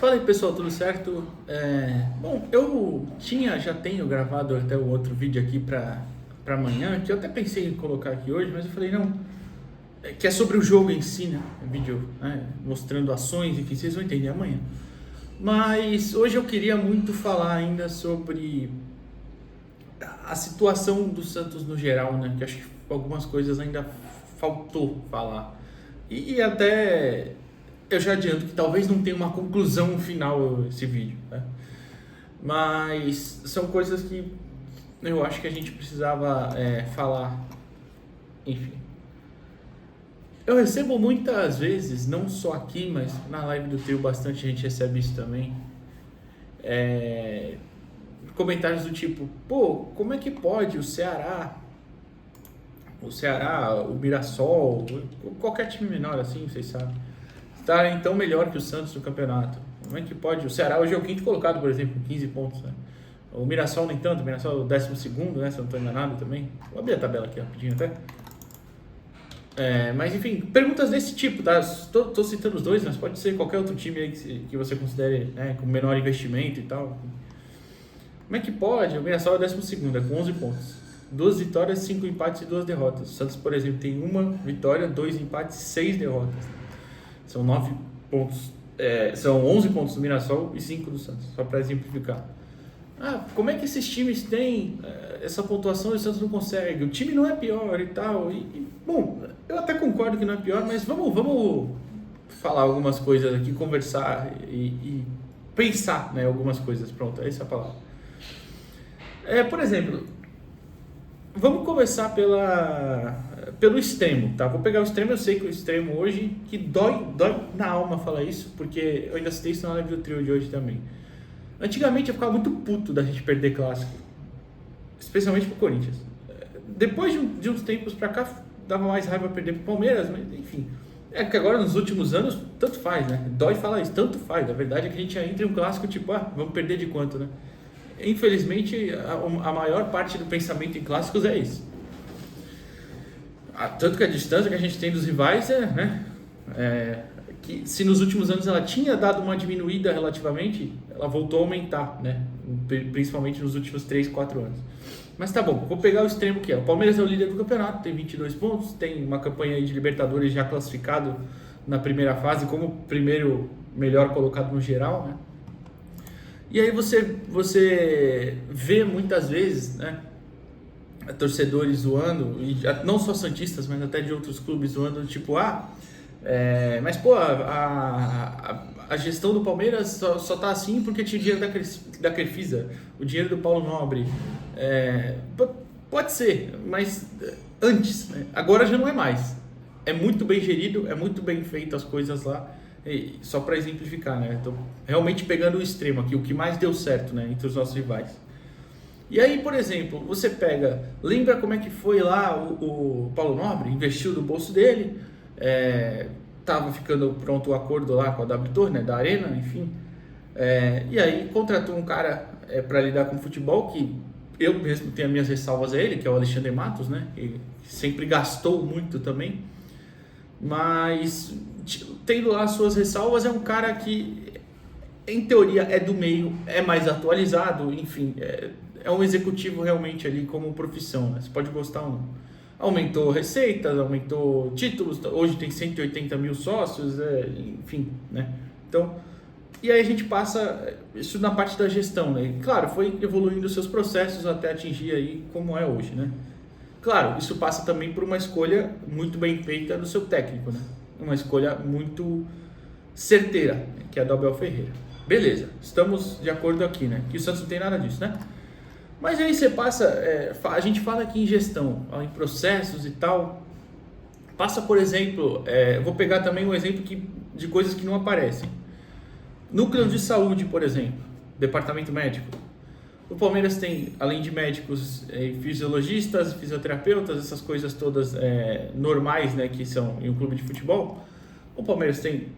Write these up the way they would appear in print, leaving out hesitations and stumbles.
Fala aí pessoal, tudo certo? Bom, já tenho gravado até o outro vídeo aqui para amanhã, que eu até pensei em colocar aqui hoje, mas eu falei não, que é sobre o jogo em si, né? Vídeo, né? Mostrando ações, enfim, vocês vão entender amanhã. Mas hoje eu queria muito falar ainda sobre a situação do Santos no geral, né? Que acho que algumas coisas ainda faltou falar. E até eu já adianto que talvez não tenha uma conclusão final esse vídeo, né? Mas são coisas que eu acho que a gente precisava falar. Enfim, eu recebo muitas vezes, não só aqui, mas na live do Trio bastante gente recebe isso também. Comentários do tipo, pô, como é que pode o Mirassol, qualquer time menor assim, vocês sabem, estarem tão melhor que o Santos no campeonato? Como é que pode? O Ceará hoje é o quinto colocado, por exemplo, com 15 pontos, né? O Mirassol nem tanto, o Mirassol é o 12º, né, se eu não estou enganado também. Vou abrir a tabela aqui rapidinho até. Mas enfim, perguntas desse tipo, tá? Tô citando os dois, mas pode ser qualquer outro time aí que você considere, né, com menor investimento e tal. Como é que pode? O Mirassol é o 12º, com 11 pontos. 2 vitórias, 5 empates e 2 derrotas. O Santos, por exemplo, tem 1 vitória, 2 empates e 6 derrotas. São 9 pontos, são 11 pontos do Mirassol e 5 do Santos, só para exemplificar. Como é que esses times têm essa pontuação e o Santos não consegue? O time não é pior e tal. Bom, eu até concordo que não é pior, mas vamos falar algumas coisas aqui, conversar e pensar, né, algumas coisas. Pronto, essa é a palavra. Por exemplo, vamos começar pelo extremo, tá? Vou pegar o extremo, eu sei que o extremo hoje, que dói na alma falar isso, porque eu ainda citei isso na live do Trio de hoje também. Antigamente eu ficava muito puto da gente perder clássico, especialmente pro Corinthians. Depois de uns tempos pra cá, dava mais raiva perder pro Palmeiras, mas enfim. É que agora nos últimos anos, tanto faz, né? Dói falar isso, tanto faz. A verdade é que a gente entra em um clássico tipo, vamos perder de quanto, né? Infelizmente, a maior parte do pensamento em clássicos é isso. Tanto que a distância que a gente tem dos rivais que se nos últimos anos ela tinha dado uma diminuída relativamente, ela voltou a aumentar, né? Principalmente nos últimos 3, 4 anos. Mas tá bom, vou pegar o extremo que é. O Palmeiras é o líder do campeonato, tem 22 pontos, tem uma campanha aí de Libertadores já classificado na primeira fase como primeiro melhor colocado no geral, né? E aí você vê muitas vezes, né, torcedores zoando, e não só santistas, mas até de outros clubes zoando, tipo, mas pô, a gestão do Palmeiras só tá assim porque tinha o dinheiro da Crefisa, o dinheiro do Paulo Nobre. Pode ser, mas antes, né? Agora já não é mais. É muito bem gerido, é muito bem feito as coisas lá. E só para exemplificar, né? Tô realmente pegando o extremo aqui, o que mais deu certo, né, entre os nossos rivais. E aí, por exemplo, você lembra como é que foi lá o Paulo Nobre? Investiu do bolso dele, tava ficando pronto o acordo lá com a W Torre, né, da Arena, enfim. E aí contratou um cara para lidar com futebol, que eu mesmo tenho as minhas ressalvas a ele, que é o Alexandre Matos, né, que sempre gastou muito também. Mas tendo lá as suas ressalvas, é um cara que em teoria é do meio, é mais atualizado, enfim, é um executivo realmente ali como profissão, né? Você pode gostar ou não. Aumentou receitas, aumentou títulos, hoje tem 180 mil sócios, enfim, né? Então, e aí a gente passa isso na parte da gestão, né? E, claro, foi evoluindo os seus processos até atingir aí como é hoje, né? Claro, isso passa também por uma escolha muito bem feita do seu técnico, né? Uma escolha muito certeira, que é a do Abel Ferreira. Beleza, estamos de acordo aqui, né? Que o Santos não tem nada disso, né? Mas aí você passa, a gente fala aqui em gestão, em processos e tal. Passa, por exemplo, vou pegar também um exemplo de coisas que não aparecem. Núcleo de saúde, por exemplo, departamento médico. O Palmeiras tem, além de médicos, fisiologistas, fisioterapeutas, essas coisas todas normais, né, que são em um clube de futebol. O Palmeiras tem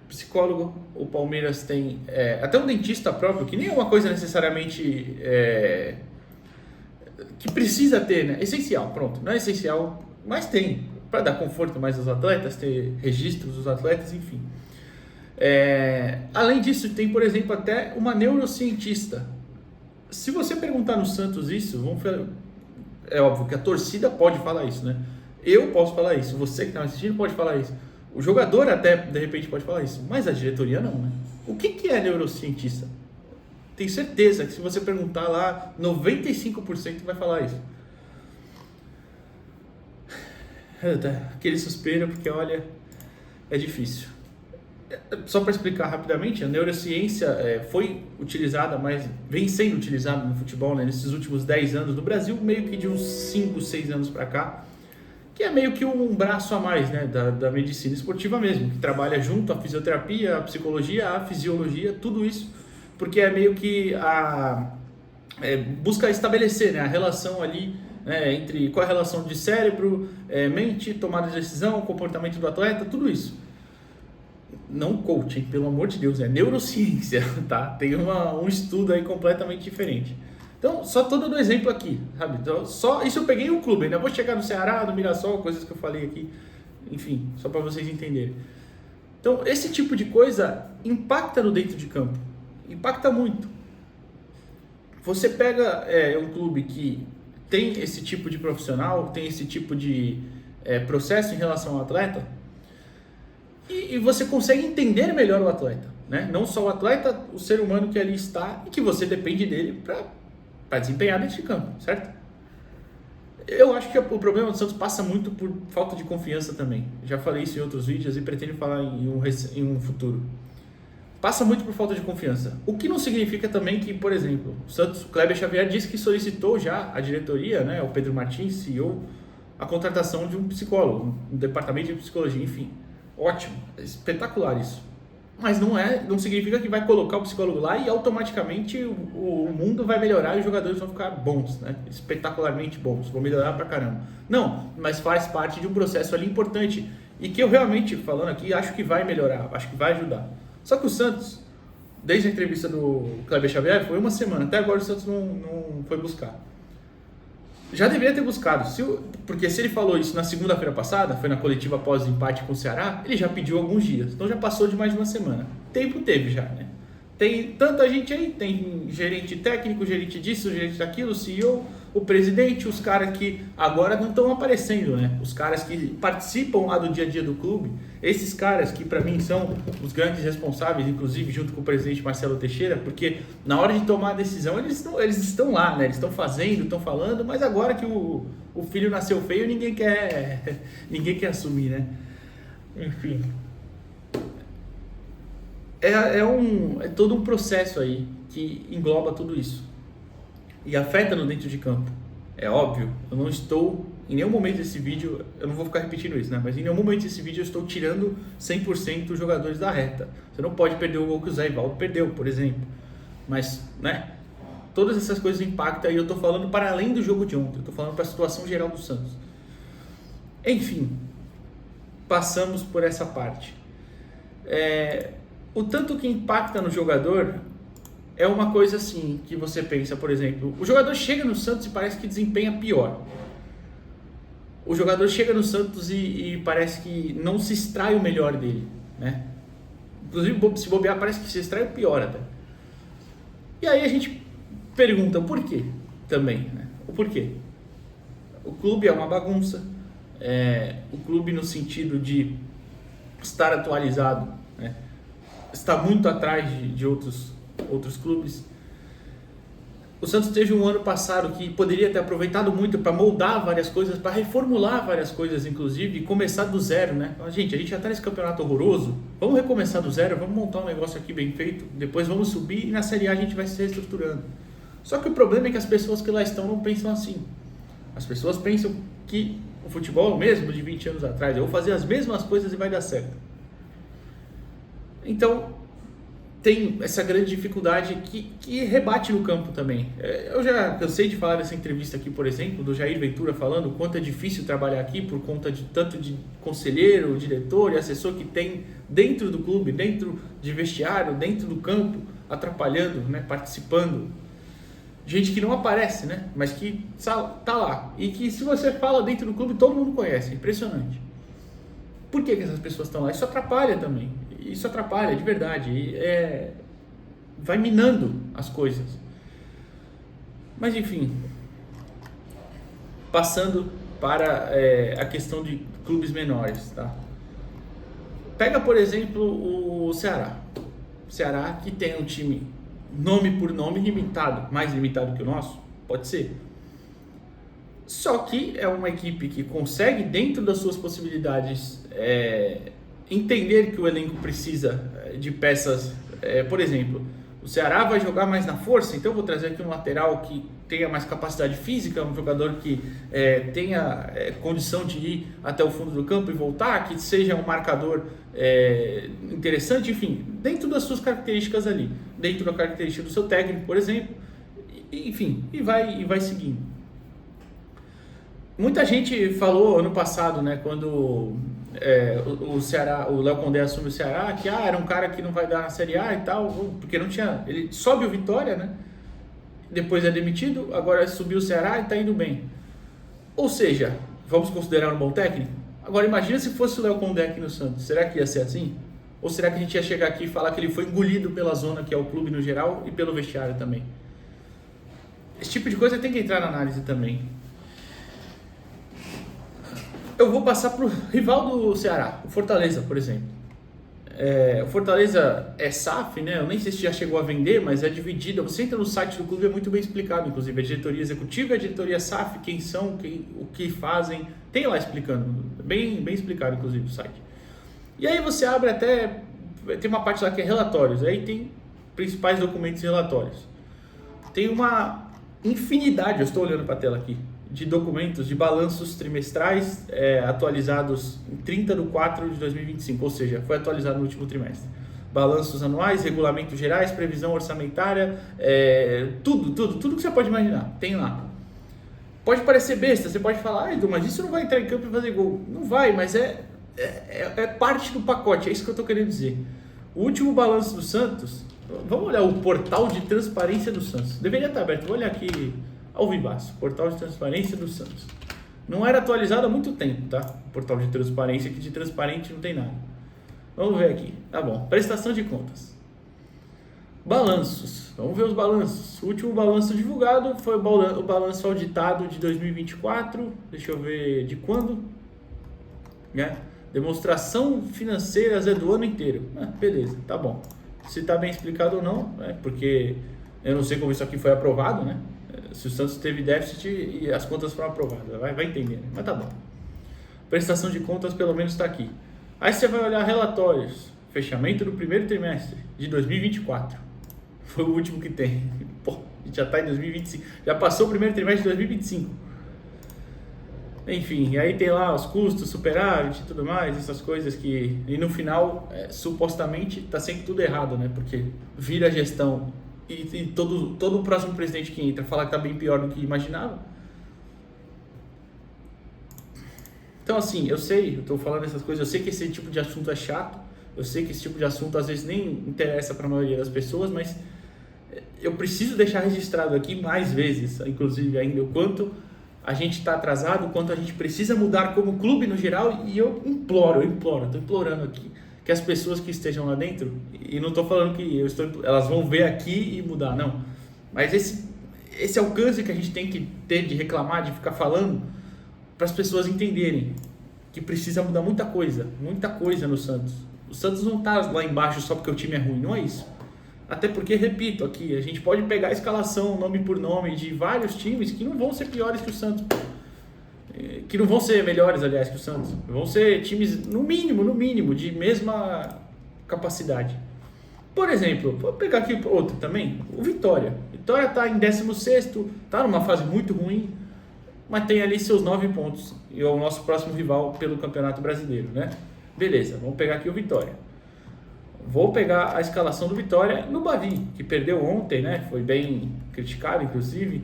psicólogo, o Palmeiras tem até um dentista próprio, que nem é uma coisa necessariamente que precisa ter, né? Essencial, pronto, não é essencial, mas tem, para dar conforto mais aos atletas, ter registros dos atletas, enfim. Além disso, tem, por exemplo, até uma neurocientista. Se você perguntar no Santos isso, é óbvio que a torcida pode falar isso, né? Eu posso falar isso, você que está assistindo pode falar isso. O jogador até, de repente, pode falar isso, mas a diretoria não, né? O que é neurocientista? Tenho certeza que se você perguntar lá, 95% vai falar isso. Aquele suspiro, porque olha, é difícil. Só para explicar rapidamente, a neurociência foi utilizada, mas vem sendo utilizada no futebol, né, nesses últimos 10 anos no Brasil, meio que de uns 5, 6 anos para cá, que é meio que um braço a mais, né, da medicina esportiva mesmo, que trabalha junto à fisioterapia, à psicologia, à fisiologia, tudo isso, porque é meio que busca estabelecer, né, a relação ali, entre qual é a relação de cérebro, mente, tomada de decisão, comportamento do atleta, tudo isso. Não coaching, pelo amor de Deus, é neurociência, tá? Tem um estudo aí completamente diferente. Então, só tô dando exemplo aqui, sabe? Então, só isso eu peguei um clube, ainda vou chegar no Ceará, no Mirassol, coisas que eu falei aqui, enfim, só para vocês entenderem. Então, esse tipo de coisa impacta no dentro de campo, impacta muito. Você pega um clube que tem esse tipo de profissional, tem esse tipo de processo em relação ao atleta, e você consegue entender melhor o atleta, né? Não só o atleta, o ser humano que ali está e que você depende dele para desempenhar dentro de campo, certo? Eu acho que o problema do Santos passa muito por falta de confiança também. Já falei isso em outros vídeos e pretendo falar em um futuro. Passa muito por falta de confiança. O que não significa também que, por exemplo, o Kleber Xavier disse que solicitou já a diretoria, né, o Pedro Martins, CEO, a contratação de um psicólogo, um departamento de psicologia, enfim. Ótimo, espetacular isso. Mas não significa que vai colocar o psicólogo lá e automaticamente o mundo vai melhorar e os jogadores vão ficar bons, né? Espetacularmente bons, vão melhorar pra caramba. Não, mas faz parte de um processo ali importante e que eu realmente, falando aqui, acho que vai melhorar, acho que vai ajudar. Só que o Santos, desde a entrevista do Kleber Xavier, foi uma semana, até agora o Santos não foi buscar. Já deveria ter buscado, porque se ele falou isso na segunda-feira passada, foi na coletiva após o empate com o Ceará, ele já pediu alguns dias, então já passou de mais de uma semana. Tempo teve já, né? Tem tanta gente aí, tem gerente técnico, gerente disso, gerente daquilo, CEO, o presidente, os caras que agora não estão aparecendo, né? Os caras que participam lá do dia a dia do clube, esses caras que para mim são os grandes responsáveis, inclusive junto com o presidente Marcelo Teixeira, porque na hora de tomar a decisão eles estão lá, né? Eles estão fazendo, estão falando, mas agora que o filho nasceu feio, ninguém quer assumir, né? Enfim. É todo um processo aí que engloba tudo isso e afeta no dentro de campo. É óbvio, eu não estou, em nenhum momento desse vídeo, eu não vou ficar repetindo isso, né? Mas em nenhum momento desse vídeo eu estou tirando 100% dos jogadores da reta. Você não pode perder o gol que o Zé Ivaldo perdeu, por exemplo. Mas, né? Todas essas coisas impactam e eu estou falando para além do jogo de ontem. Eu estou falando para a situação geral do Santos. Enfim, passamos por essa parte. O tanto que impacta no jogador é uma coisa assim, que você pensa, por exemplo, o jogador chega no Santos e parece que desempenha pior. O jogador chega no Santos e parece que não se extrai o melhor dele, né? Inclusive, se bobear, parece que se extrai o pior até. E aí a gente pergunta o porquê também, né? O porquê? O clube é uma bagunça, o clube no sentido de estar atualizado, né? Está muito atrás de outros clubes. O Santos teve um ano passado que poderia ter aproveitado muito para moldar várias coisas, para reformular várias coisas, inclusive, e começar do zero, né? Então, gente, a gente já está nesse campeonato horroroso, vamos recomeçar do zero, vamos montar um negócio aqui bem feito, depois vamos subir e na Série A a gente vai se reestruturando. Só que o problema é que as pessoas que lá estão não pensam assim. As pessoas pensam que o futebol é o mesmo de 20 anos atrás, eu vou fazer as mesmas coisas e vai dar certo. Então, tem essa grande dificuldade que rebate no campo também. Eu já cansei de falar dessa entrevista aqui, por exemplo, do Jair Ventura falando o quanto é difícil trabalhar aqui por conta de tanto de conselheiro, diretor e assessor que tem dentro do clube, dentro de vestiário, dentro do campo, atrapalhando, né, participando. Gente que não aparece, né, mas que tá lá. E que se você fala dentro do clube, todo mundo conhece. Impressionante. Por que essas pessoas estão lá? Isso atrapalha também. Isso atrapalha, de verdade. Vai minando as coisas. Mas enfim, passando para a questão de clubes menores, tá? Pega, por exemplo, o Ceará. O Ceará, que tem um time nome por nome limitado, mais limitado que o nosso, pode ser. Só que é uma equipe que consegue, dentro das suas possibilidades, entender que o elenco precisa de peças. Por exemplo, o Ceará vai jogar mais na força, então eu vou trazer aqui um lateral que tenha mais capacidade física, um jogador que tenha condição de ir até o fundo do campo e voltar, que seja um marcador interessante, enfim, dentro das suas características ali, dentro da característica do seu técnico, por exemplo, enfim, e vai seguindo. Muita gente falou ano passado, né, quando o Ceará, o Léo Condé assume o Ceará, que era um cara que não vai dar na Série A e tal, porque não tinha, ele sobe o Vitória, né? Depois é demitido, agora subiu o Ceará e tá indo bem. Ou seja, vamos considerar um bom técnico? Agora imagina se fosse o Léo Condé aqui no Santos, será que ia ser assim? Ou será que a gente ia chegar aqui e falar que ele foi engolido pela zona que é o clube no geral e pelo vestiário também? Esse tipo de coisa tem que entrar na análise também. Eu vou passar para o rival do Ceará, o Fortaleza, por exemplo. O Fortaleza é SAF, né? Eu nem sei se já chegou a vender, mas é dividida. Você entra no site do clube, é muito bem explicado, inclusive. A diretoria executiva e a diretoria SAF, quem são, o que fazem. Tem lá explicando, bem explicado, inclusive, o site. E aí você abre até... Tem uma parte lá que é relatórios. Aí tem principais documentos e relatórios. Tem uma infinidade, eu estou olhando para a tela aqui, de documentos, de balanços trimestrais atualizados em 30/4/2025, ou seja, foi atualizado no último trimestre. Balanços anuais, regulamentos gerais, previsão orçamentária, tudo que você pode imaginar, tem lá. Pode parecer besta, você pode falar, Edu, mas isso não vai entrar em campo e fazer gol. Não vai, mas é parte do pacote, é isso que eu estou querendo dizer. O último balanço do Santos, vamos olhar o portal de transparência do Santos. Deveria estar aberto, vou olhar aqui ao vivaço, portal de transparência do Santos. Não era atualizado há muito tempo, tá? Portal de transparência, que de transparente não tem nada. Vamos ver aqui, tá bom. Prestação de contas. Balanços, vamos ver os balanços. O último balanço divulgado foi o balanço auditado de 2024. Deixa eu ver de quando. Demonstração financeira do ano inteiro. Beleza, tá bom. Se está bem explicado ou não, porque eu não sei como isso aqui foi aprovado, né? Se o Santos teve déficit e as contas foram aprovadas, vai entender, né? Mas tá bom. Prestação de contas pelo menos está aqui. Aí você vai olhar relatórios, fechamento do primeiro trimestre de 2024. Foi o último que tem. Pô, a gente já está em 2025, já passou o primeiro trimestre de 2025. Enfim, aí tem lá os custos, superávit e tudo mais, essas coisas que... E no final, supostamente, está sempre tudo errado, né? Porque vira a gestão e todo o próximo presidente que entra falar que está bem pior do que imaginava. Então, assim, eu estou falando essas coisas, eu sei que esse tipo de assunto é chato, eu sei que esse tipo de assunto às vezes nem interessa para a maioria das pessoas, mas eu preciso deixar registrado aqui mais vezes, inclusive ainda, o quanto a gente está atrasado, o quanto a gente precisa mudar como clube no geral, e eu estou implorando aqui, que as pessoas que estejam lá dentro, e não estou falando que elas vão ver aqui e mudar, não, mas esse alcance que a gente tem que ter de reclamar, de ficar falando, para as pessoas entenderem que precisa mudar muita coisa no Santos. O Santos não está lá embaixo só porque o time é ruim, não é isso. Até porque, repito aqui, a gente pode pegar a escalação nome por nome de vários times que não vão ser piores que o Santos, que não vão ser melhores, aliás, que o Santos. Vão ser times, no mínimo, de mesma capacidade. Por exemplo, vou pegar aqui outro também, o Vitória. Vitória está em 16º, está numa fase muito ruim, mas tem ali seus 9 pontos e é o nosso próximo rival pelo Campeonato Brasileiro, né? Beleza, vamos pegar aqui o Vitória. Vou pegar a escalação do Vitória no Bavi, que perdeu ontem, né? Foi bem criticado, inclusive.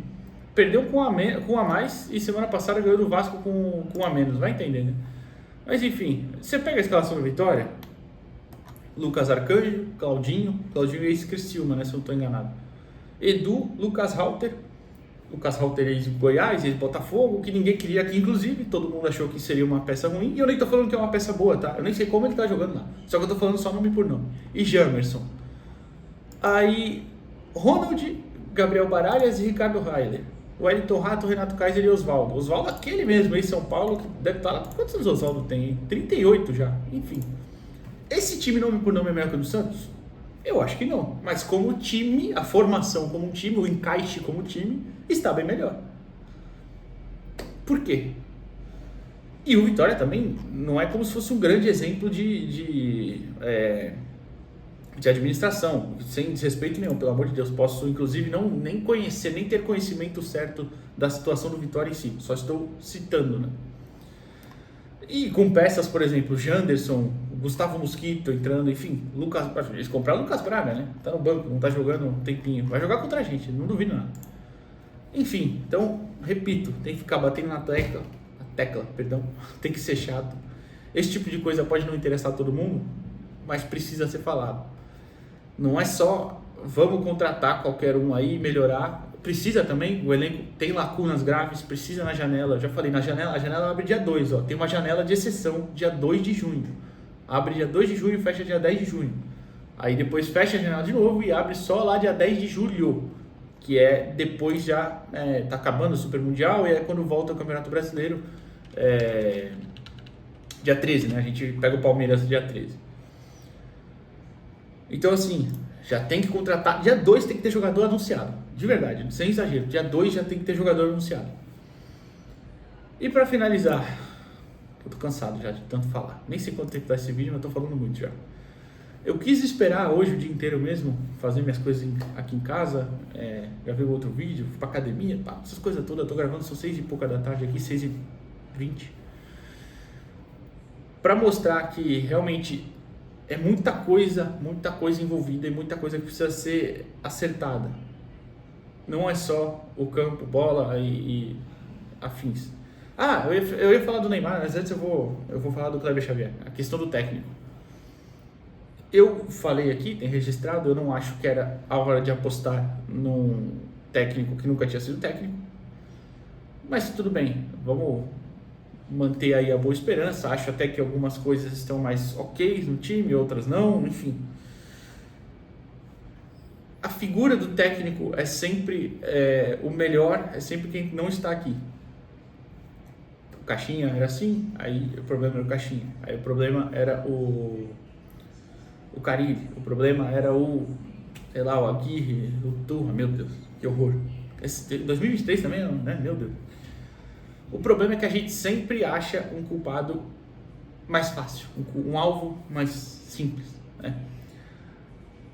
Perdeu com a mais e semana passada ganhou do Vasco com a menos, vai entender, né? Mas enfim, você pega a escalação do Vitória, Lucas Arcanjo, Claudinho ex-Criciúma, né? Se eu não estou enganado. Edu, Lucas Halter, Lucas Halterez em Goiás, e Botafogo, que ninguém queria aqui, inclusive, todo mundo achou que seria uma peça ruim, e eu nem tô falando que é uma peça boa, tá? Eu nem sei como ele tá jogando lá, só que eu tô falando só nome por nome. E Jamerson. Aí, Ronald, Gabriel Baralhas e Ricardo Railer. O Wellington Rato, Renato Kaiser e Oswaldo. Oswaldo aquele mesmo, em São Paulo, que deve estar lá. Quantos anos Oswaldo tem? 38 já, enfim. Esse time nome por nome é melhor que o do Santos? Eu acho que não. Mas como time, a formação como um time, o encaixe como time, está bem melhor. Por quê? E o Vitória também não é como se fosse um grande exemplo de administração, sem desrespeito nenhum, pelo amor de Deus. Posso, inclusive, nem conhecer, nem ter conhecimento certo da situação do Vitória em si. Só estou citando, né? E com peças, por exemplo, Janderson, Gustavo Mosquito entrando, enfim, eles compraram o Lucas Braga, né? Tá no banco, não tá jogando um tempinho. Vai jogar contra a gente, não duvido nada. Enfim, então, repito, tem que ficar batendo na tecla, tem que ser chato. Esse tipo de coisa pode não interessar todo mundo, mas precisa ser falado. Não é só vamos contratar qualquer um aí e melhorar. Precisa também, o elenco tem lacunas graves, precisa na janela. Eu já falei, a janela abre dia 2, ó. Tem uma janela de exceção, dia 2 de junho. Abre dia 2 de junho e fecha dia 10 de junho. Aí depois fecha a janela de novo e abre só lá dia 10 de julho. Que é depois já, tá acabando o Super Mundial e é quando volta o Campeonato Brasileiro, dia 13, né? A gente pega o Palmeiras dia 13. Então assim, já tem que contratar, dia 2 tem que ter jogador anunciado, de verdade, sem exagero, dia 2 já tem que ter jogador anunciado. E pra finalizar, eu tô cansado já de tanto falar, nem sei quanto tempo vai esse vídeo, mas tô falando muito já. Eu quis esperar hoje o dia inteiro mesmo, fazer minhas coisas aqui em casa, gravei outro vídeo, fui pra academia, essas coisas todas. Eu tô gravando, são 6 e pouca da tarde aqui, 6h20, pra mostrar que realmente é muita coisa envolvida e muita coisa que precisa ser acertada. Não é só o campo, bola e afins. Eu ia falar do Neymar, mas antes eu vou falar do Kleber Xavier, a questão do técnico. Eu falei aqui, tem registrado, eu não acho que era a hora de apostar num técnico que nunca tinha sido técnico. Mas tudo bem, vamos manter aí a boa esperança. Acho até que algumas coisas estão mais ok no time, outras não, enfim. A figura do técnico é sempre o melhor, é sempre quem não está aqui. O Caixinha era assim, aí o problema era o Caixinha. Aí o problema era o Carille, o problema era o Aguirre, o Turra, meu Deus, que horror. 2023 também, né? Meu Deus. O problema é que a gente sempre acha um culpado mais fácil, um alvo mais simples, né?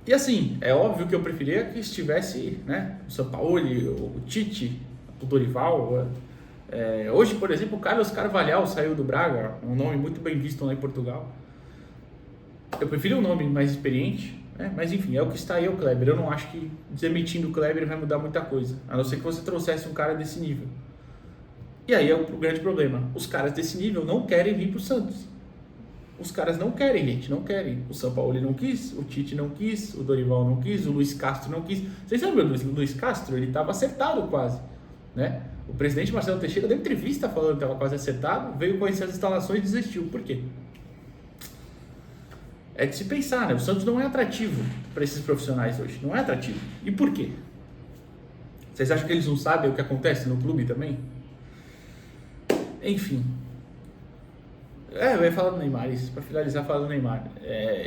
E assim, é óbvio que eu preferia que estivesse, né, o Sampaoli, o Tite, o Dorival. Hoje, por exemplo, o Carlos Carvalhal saiu do Braga, um nome muito bem visto lá em Portugal. Eu prefiro um nome mais experiente, né? Mas enfim, é o que está aí, é o Kleber. Eu não acho que demitindo o Kleber vai mudar muita coisa, a não ser que você trouxesse um cara desse nível. E aí é o grande problema. Os caras desse nível não querem vir pro Santos. Os caras não querem, gente, não querem. O Sampaoli não quis, o Tite não quis, o Dorival não quis, o Luiz Castro não quis. Vocês lembram do Luiz Castro? Ele estava acertado quase, né? O presidente Marcelo Teixeira deu entrevista falando que estava quase acertado, veio conhecer as instalações e desistiu. Por quê? É de se pensar, né? O Santos não é atrativo para esses profissionais hoje. Não é atrativo. E por quê? Vocês acham que eles não sabem o que acontece no clube também? Enfim. Eu ia falar do Neymar, isso, pra finalizar, falar do Neymar.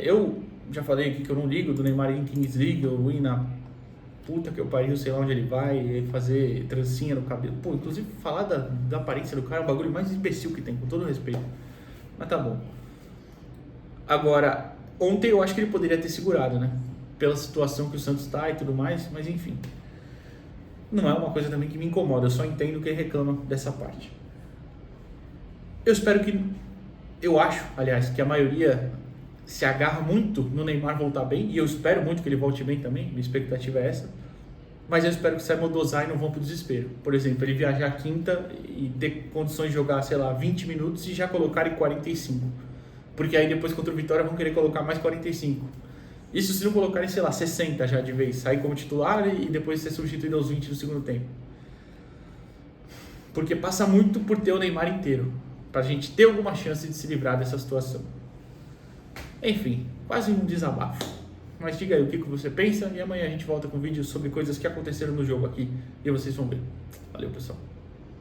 Eu já falei aqui que eu não ligo do Neymar em Kings League, eu ir na puta que eu pariu, sei lá onde ele vai, fazer trancinha no cabelo. Pô, inclusive falar da aparência do cara é o bagulho mais imbecil que tem, com todo respeito. Mas tá bom. Agora, ontem eu acho que ele poderia ter segurado, né? Pela situação que o Santos tá e tudo mais, mas enfim. Não é uma coisa também que me incomoda, eu só entendo quem reclama dessa parte. Eu acho, aliás, que a maioria se agarra muito no Neymar voltar bem, e eu espero muito que ele volte bem também, minha expectativa é essa, mas eu espero que saiba dosar e não vão pro desespero. Por exemplo, ele viajar quinta e ter condições de jogar, sei lá, 20 minutos e já colocar em 45, porque aí depois contra o Vitória vão querer colocar mais 45. Isso se não colocarem, sei lá, 60 já de vez, sair como titular e depois ser substituído aos 20 no segundo tempo. porque passa muito por ter o Neymar inteiro, pra gente ter alguma chance de se livrar dessa situação. Enfim, quase um desabafo. Mas diga aí o que você pensa e amanhã a gente volta com vídeos sobre coisas que aconteceram no jogo aqui e vocês vão ver. Valeu, pessoal.